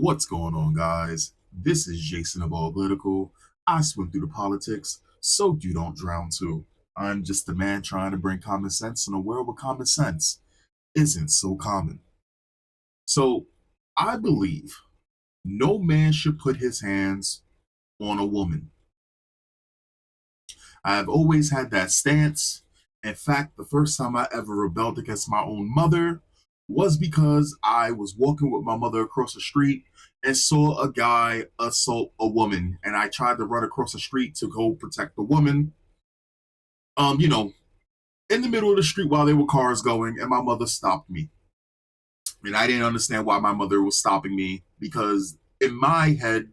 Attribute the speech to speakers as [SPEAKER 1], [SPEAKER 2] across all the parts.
[SPEAKER 1] What's going on, guys? This is Jason of Auglitical. I swim through the politics, so you don't drown too. I'm just a man trying to bring common sense in a world where common sense isn't so common. So, I believe no man should put his hands on a woman. I've always had that stance. In fact, the first time I ever rebelled against my own mother was because I was walking with my mother across the street and saw a guy assault a woman, and I tried to run across the street to go protect the woman. Um, you know, in the middle of the street while there were cars going, and my mother stopped me. And I didn't understand why my mother was stopping me because in my head,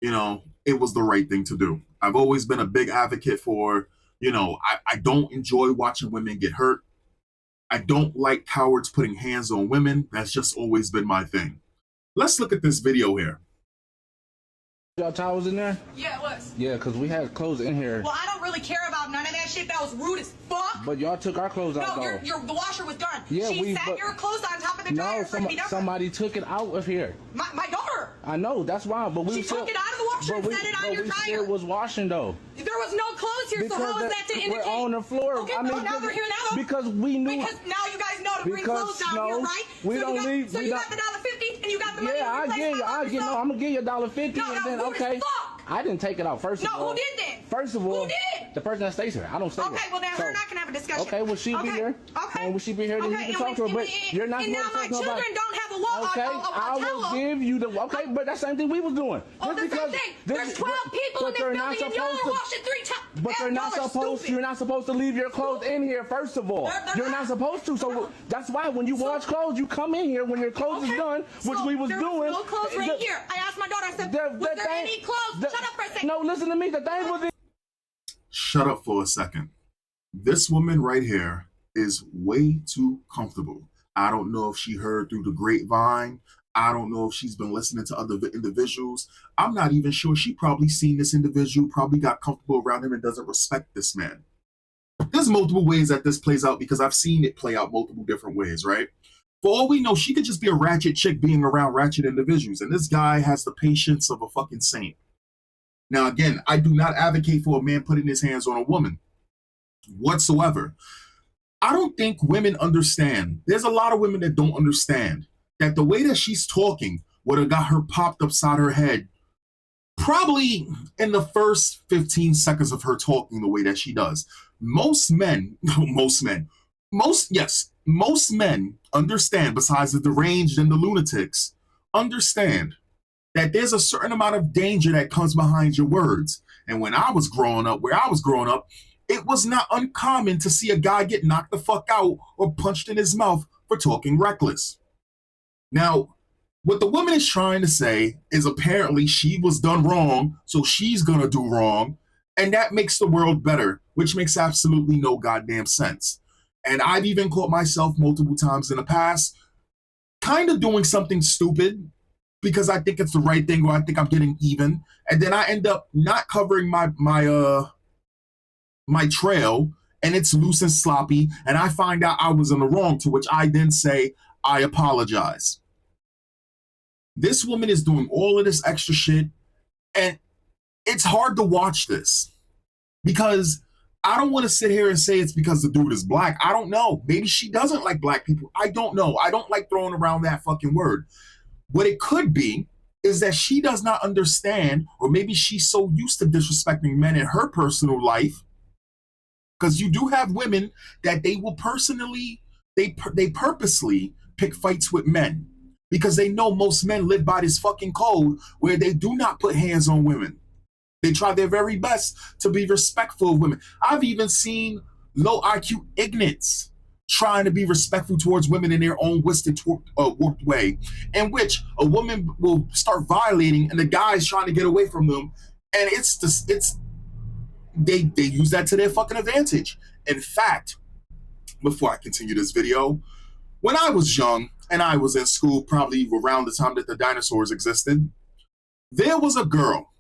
[SPEAKER 1] it was the right thing to do. I've always been a big advocate for, I don't enjoy watching women get hurt. I don't like cowards putting hands on women. That's just always been my thing. Let's look at this video here.
[SPEAKER 2] Y'all towels in there?
[SPEAKER 3] Yeah, it was.
[SPEAKER 2] Yeah, because we had clothes in here.
[SPEAKER 3] Well, I don't really care about none of that shit. That was rude as fuck.
[SPEAKER 2] But y'all took our clothes out,
[SPEAKER 3] No,
[SPEAKER 2] though.
[SPEAKER 3] the washer was done.
[SPEAKER 2] Yeah,
[SPEAKER 3] she sat your clothes on top of the dryer for it to be done.
[SPEAKER 2] Somebody took it out of here.
[SPEAKER 3] My daughter.
[SPEAKER 2] I know, that's why. But we
[SPEAKER 3] She took it out of the washer and set it on your dryer.
[SPEAKER 2] Still was washing, though.
[SPEAKER 3] There was no clothes here, so how is that to indicate?
[SPEAKER 2] We're on the floor.
[SPEAKER 3] Okay, now they're here now, though.
[SPEAKER 2] Because we knew.
[SPEAKER 3] Because now you guys know to bring clothes down here, right?
[SPEAKER 2] We
[SPEAKER 3] so
[SPEAKER 2] don't leave.
[SPEAKER 3] So you got the $1.50 and you got the money.
[SPEAKER 2] Yeah, I'm gonna give you $1.50
[SPEAKER 3] No,
[SPEAKER 2] and then
[SPEAKER 3] rude as
[SPEAKER 2] okay.
[SPEAKER 3] fuck.
[SPEAKER 2] I didn't take it out first of all.
[SPEAKER 3] No, who did then?
[SPEAKER 2] First of all,
[SPEAKER 3] who did?
[SPEAKER 2] The person that stays here. I don't stay here.
[SPEAKER 3] Okay, well then her and I can have a discussion.
[SPEAKER 2] Okay, will she be here?
[SPEAKER 3] Okay.
[SPEAKER 2] And will she be here? Then you can talk to her. But you're not.
[SPEAKER 3] And now my children don't have a wall.
[SPEAKER 2] Okay, I will give you the. Okay, but that's the same thing we was doing.
[SPEAKER 3] Oh, the same thing. There's 12 people in this building and y'all are washing 3 times.
[SPEAKER 2] But you're not supposed. You're not supposed to leave your clothes in here. First of all, you're not supposed to. So that's why when you wash clothes, you come in here when your clothes is done, which we was doing.
[SPEAKER 3] No clothes right here. I asked my daughter. I said, was there any clothes? Shut up for a second.
[SPEAKER 2] No, listen to me. The thing was.
[SPEAKER 1] Shut up for a second. This woman right here is way too comfortable. I don't know if she heard through the grapevine. I don't know if she's been listening to other individuals. I'm not even sure. She probably seen this individual, probably got comfortable around him and doesn't respect this man. There's multiple ways that this plays out because I've seen it play out multiple different ways, right? For all we know, she could just be a ratchet chick being around ratchet individuals. And this guy has the patience of a fucking saint. Now, again, I do not advocate for a man putting his hands on a woman whatsoever. I don't think women understand. There's a lot of women that don't understand that the way that she's talking would have got her popped upside her head probably in the first 15 seconds of her talking the way that she does. Most men understand, besides the deranged and the lunatics, understand that there's a certain amount of danger that comes behind your words. And when I was growing up, it was not uncommon to see a guy get knocked the fuck out or punched in his mouth for talking reckless. Now, what the woman is trying to say is apparently she was done wrong, so she's gonna do wrong, and that makes the world better, which makes absolutely no goddamn sense. And I've even caught myself multiple times in the past kind of doing something stupid because I think it's the right thing or I think I'm getting even. And then I end up not covering my trail and it's loose and sloppy. And I find out I was in the wrong, to which I then say, I apologize. This woman is doing all of this extra shit. And it's hard to watch this because I don't want to sit here and say it's because the dude is black. I don't know. Maybe she doesn't like black people. I don't know. I don't like throwing around that fucking word. What it could be is that she does not understand, or maybe she's so used to disrespecting men in her personal life, because you do have women that they will they purposely pick fights with men because they know most men live by this fucking code where they do not put hands on women. They try their very best to be respectful of women. I've even seen low IQ ignorants trying to be respectful towards women in their own warped way, in which a woman will start violating and the guy's trying to get away from them. And they use that to their fucking advantage. In fact, before I continue this video, when I was young and I was in school, probably around the time that the dinosaurs existed, there was a girl.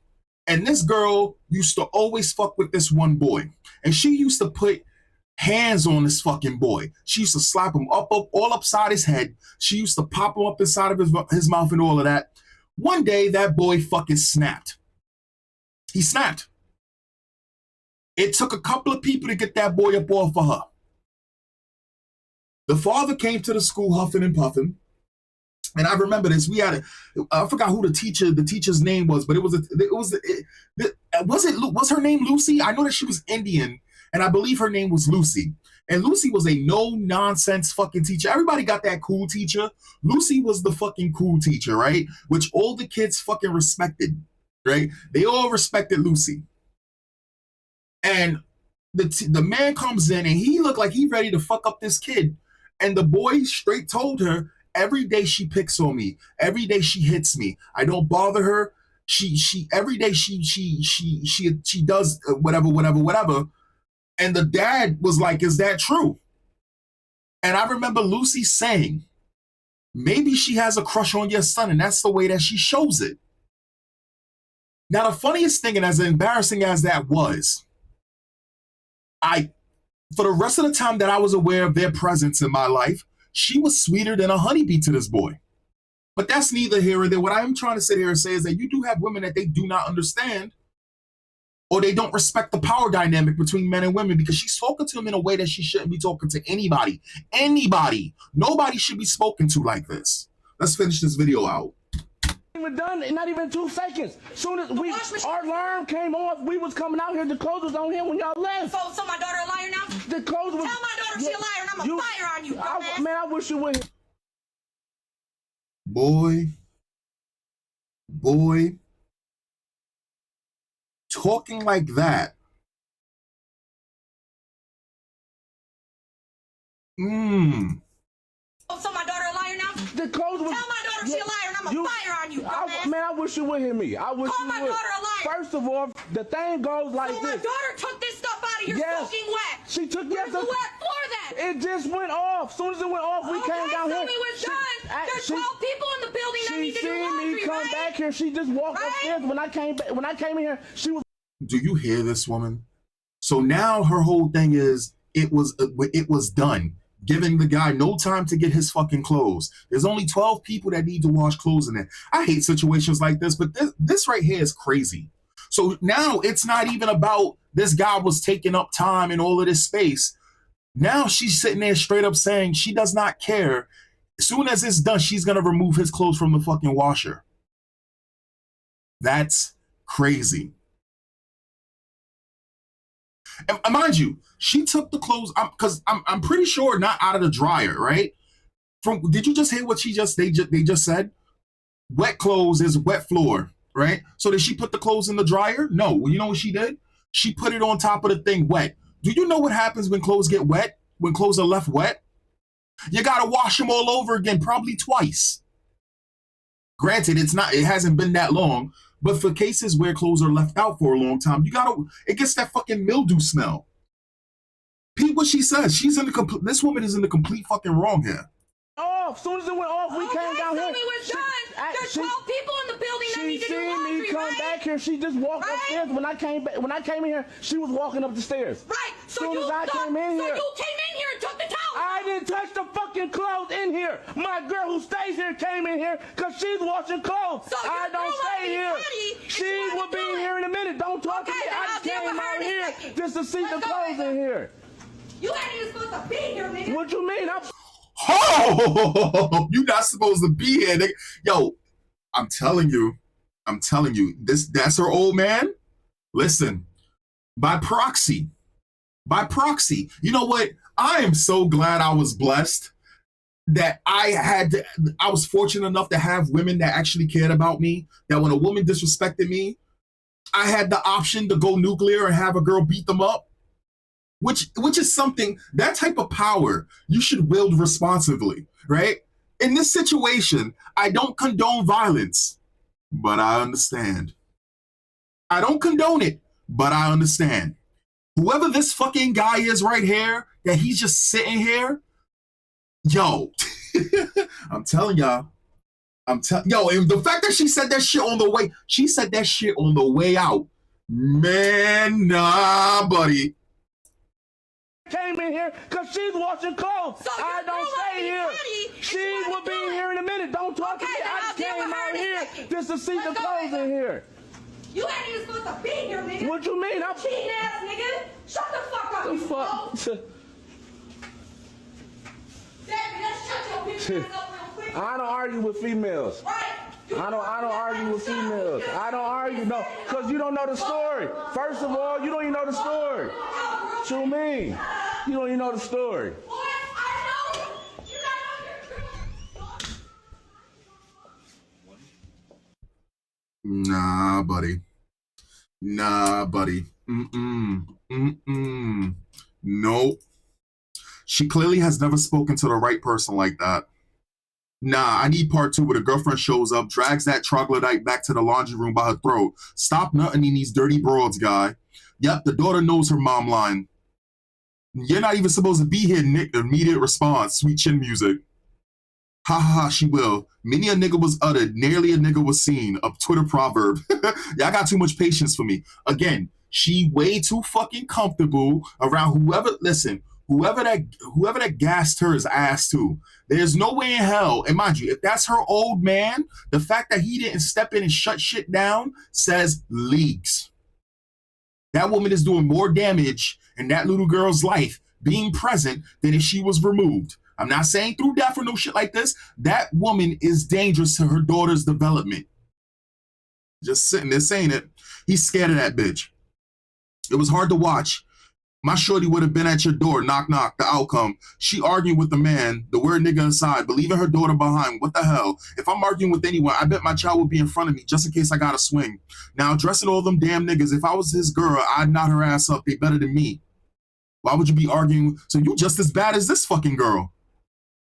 [SPEAKER 1] And this girl used to always fuck with this one boy. And she used to put hands on this fucking boy. She used to slap him up all upside his head. She used to pop him up inside of his mouth and all of that. One day, that boy fucking snapped. He snapped. It took a couple of people to get that boy up off of her. The father came to the school huffing and puffing. And I remember this. I forgot who the teacher's name was, but was her name Lucy? I know that she was Indian, and I believe her name was Lucy. And Lucy was a no-nonsense fucking teacher. Everybody got that cool teacher. Lucy was the fucking cool teacher, right? Which all the kids fucking respected, right? They all respected Lucy. And the man comes in, and he looked like he ready to fuck up this kid. And the boy straight told her, every day she picks on me. Every day she hits me. I don't bother her. Every day she does whatever. And the dad was like, is that true? And I remember Lucy saying, maybe she has a crush on your son, and that's the way that she shows it. Now, the funniest thing, and as embarrassing as that was, for the rest of the time that I was aware of their presence in my life, she was sweeter than a honeybee to this boy. But that's neither here nor there. What I am trying to sit here and say is that you do have women that they do not understand, or they don't respect the power dynamic between men and women, because she's talking to him in a way that she shouldn't be talking to anybody. Anybody. Nobody should be spoken to like this. Let's finish this video out.
[SPEAKER 2] Even done, not even 2 seconds. Soon as our alarm came off, we was coming out here. The clothes was on here when y'all left.
[SPEAKER 3] So my daughter a liar now?
[SPEAKER 2] The clothes was.
[SPEAKER 3] Tell my daughter she a liar, and I'm gonna fire on you, dumbass.
[SPEAKER 2] Man, I wish you would.
[SPEAKER 1] Boy, talking like that.
[SPEAKER 3] So my daughter a liar now?
[SPEAKER 2] The clothes was.
[SPEAKER 3] Tell my daughter she a liar, and I'm gonna fire on you, dumbass.
[SPEAKER 2] Man, I wish you would hear me. I wish
[SPEAKER 3] Call
[SPEAKER 2] you
[SPEAKER 3] my
[SPEAKER 2] would.
[SPEAKER 3] daughter a liar.
[SPEAKER 2] First of all, the thing goes like
[SPEAKER 3] so
[SPEAKER 2] this.
[SPEAKER 3] my daughter took this stuff out of here soaking wet.
[SPEAKER 2] She took
[SPEAKER 3] Where's the wet floor then?
[SPEAKER 2] It just went off. As soon as it went off, we came down here.
[SPEAKER 3] Okay, so it was done. There's 12 people in the building that need to do
[SPEAKER 2] She
[SPEAKER 3] laundry,
[SPEAKER 2] seen me come back here. She just walked upstairs. When I came in here, she was.
[SPEAKER 1] Do you hear this woman? So now her whole thing is it was done, giving the guy no time to get his fucking clothes. There's only 12 people that need to wash clothes in there. I hate situations like this, but this right here is crazy. So now it's not even about this guy was taking up time and all of this space. Now she's sitting there straight up saying she does not care. As soon as it's done, she's going to remove his clothes from the fucking washer. That's crazy. And mind you, she took the clothes because I'm pretty sure not out of the dryer, right? Did you just hear what they just said? Wet clothes is wet floor, right? So did she put the clothes in the dryer? No. You know what she did? She put it on top of the thing wet. Do you know what happens when clothes get wet? When clothes are left wet? You gotta wash them all over again, probably twice. Granted, it hasn't been that long, but for cases where clothes are left out for a long time, it gets that fucking mildew smell. Pete, what she says, this woman is in the complete fucking wrong here.
[SPEAKER 2] As soon as it went off, we came down here.
[SPEAKER 3] So it was done. There's 12 people in the building that need to do laundry,
[SPEAKER 2] She seen me come back here. She just walked upstairs. When I came in here, she was walking up the stairs.
[SPEAKER 3] Right. So
[SPEAKER 2] you came in here
[SPEAKER 3] and took the towel.
[SPEAKER 2] I didn't touch the fucking clothes in here. My girl who stays here came in here because she's washing clothes.
[SPEAKER 3] So
[SPEAKER 2] I don't stay here. She will be here in a minute. Don't talk to me. I just came out here just to see the clothes in here.
[SPEAKER 3] You ain't even supposed to be here, nigga.
[SPEAKER 2] What you mean?
[SPEAKER 1] Oh, you're not supposed to be here, nigga. Yo, I'm telling you, that's her old man. Listen, by proxy, you know what? I am so glad I was blessed that I was fortunate enough to have women that actually cared about me, that when a woman disrespected me, I had the option to go nuclear and have a girl beat them up. Which is something, that type of power you should wield responsibly, right? In this situation, I don't condone violence, but I understand. I don't condone it, but I understand. Whoever this fucking guy is right here, that he's just sitting here, yo, I'm telling y'all, and the fact that she said that shit on the way out, man, nah, buddy.
[SPEAKER 2] came in here because she's washing clothes.
[SPEAKER 3] So
[SPEAKER 2] I don't stay here. She will be here in a minute. Don't talk to me. I just came out here just to see the clothes in here.
[SPEAKER 3] You ain't even supposed to be here, nigga.
[SPEAKER 2] What you mean? I'm
[SPEAKER 3] cheating ass nigga. Shut the fuck up.
[SPEAKER 2] the
[SPEAKER 3] you
[SPEAKER 2] fuck.
[SPEAKER 3] hoe. Daddy, let's shut your bitch ass up real quick.
[SPEAKER 2] I don't argue with females.
[SPEAKER 3] Right.
[SPEAKER 2] I don't argue with females. I don't argue, no, because you don't know the story. First of all, you don't even know the story. What you mean? You don't even know the story.
[SPEAKER 3] Boy, I know. You
[SPEAKER 1] Nah, buddy. Nah, buddy. Nope. She clearly has never spoken to the right person like that. Nah, I need part 2 where the girlfriend shows up, drags that troglodyte back to the laundry room by her throat. Stop nutting in these dirty broads, guy. Yep, the daughter knows her mom line. You're not even supposed to be here, Nick. Immediate response, sweet chin music. Ha ha ha, she will. Many a nigga was uttered, nearly a nigga was seen. A Twitter proverb. Y'all got too much patience for me. Again, she way too fucking comfortable around whoever that gassed her ass to. There's no way in hell, and mind you, if that's her old man, the fact that he didn't step in and shut shit down says leagues. That woman is doing more damage in that little girl's life being present than if she was removed. I'm not saying through death or no shit like this. That woman is dangerous to her daughter's development. Just sitting there saying it. He's scared of that bitch. It was hard to watch. My shorty would have been at your door, knock, knock, the outcome. She arguing with the man, the weird nigga inside, but leaving her daughter behind. What the hell? If I'm arguing with anyone, I bet my child would be in front of me just in case I got to swing. Now, addressing all them damn niggas, if I was his girl, I'd knot her ass up. They better than me. Why would you be arguing? So you just as bad as this fucking girl.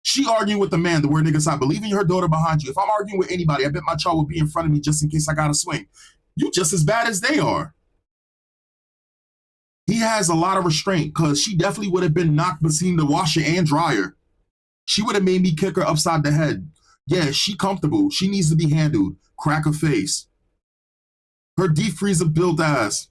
[SPEAKER 1] She arguing with the man, the weird nigga inside, but leaving her daughter behind you. If I'm arguing with anybody, I bet my child would be in front of me just in case I got to swing. You just as bad as they are. He has a lot of restraint because she definitely would have been knocked between the washer and dryer. She would have made me kick her upside the head. Yeah, she comfortable. She needs to be handled. Crack her face. Her deep freezer built ass.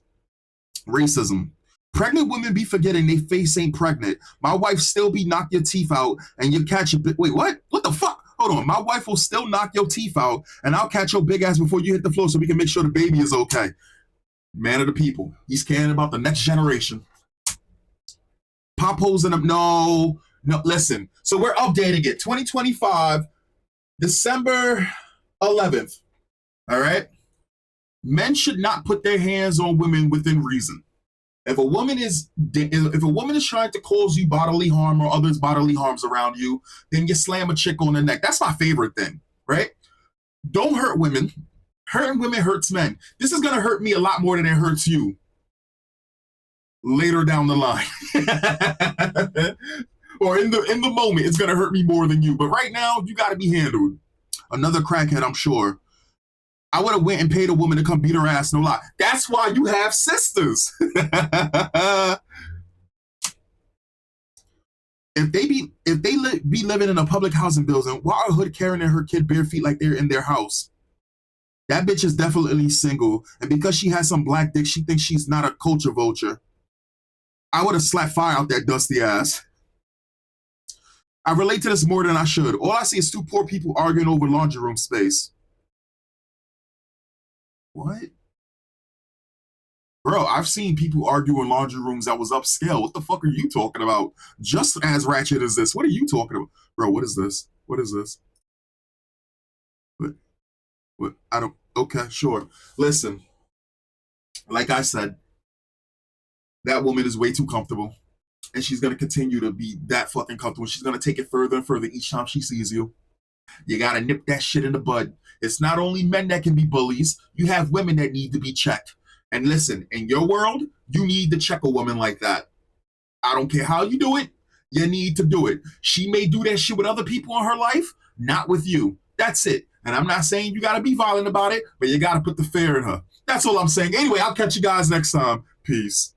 [SPEAKER 1] Racism. Pregnant women be forgetting they face ain't pregnant. My wife still be knock your teeth out and you catch a bit. Wait, what? What the fuck? Hold on. My wife will still knock your teeth out and I'll catch your big ass before you hit the floor so we can make sure the baby is okay. Man of the people. He's caring about the next generation. Pop holes in them. No, listen. So we're updating it. 2025, December 11th. All right? Men should not put their hands on women within reason. If a woman is trying to cause you bodily harm or others bodily harms around you, then you slam a chick on the neck. That's my favorite thing, right? Don't hurt women. Hurting women hurts men. This is going to hurt me a lot more than it hurts you later down the line. Or in the moment, it's going to hurt me more than you. But right now, you got to be handled. Another crackhead, I'm sure. I would have went and paid a woman to come beat her ass, no lie. That's why you have sisters. If they be living in a public housing building, why are Hood carrying her kid bare feet like they're in their house? That bitch is definitely single, and because she has some black dick, she thinks she's not a culture vulture. I would have slapped fire out that dusty ass. I relate to this more than I should. All I see is two poor people arguing over laundry room space. What? Bro, I've seen people argue in laundry rooms that was upscale. What the fuck are you talking about? Just as ratchet as this. What are you talking about? Bro, what is this? What is this? What? I don't... Okay, sure. Listen. Like I said, that woman is way too comfortable. And she's going to continue to be that fucking comfortable. She's going to take it further and further each time she sees you. You got to nip that shit in the bud. It's not only men that can be bullies. You have women that need to be checked. And listen, in your world, you need to check a woman like that. I don't care how you do it. You need to do it. She may do that shit with other people in her life, not with you. That's it. And I'm not saying you got to be violent about it, but you got to put the fear in her. That's all I'm saying. Anyway, I'll catch you guys next time. Peace.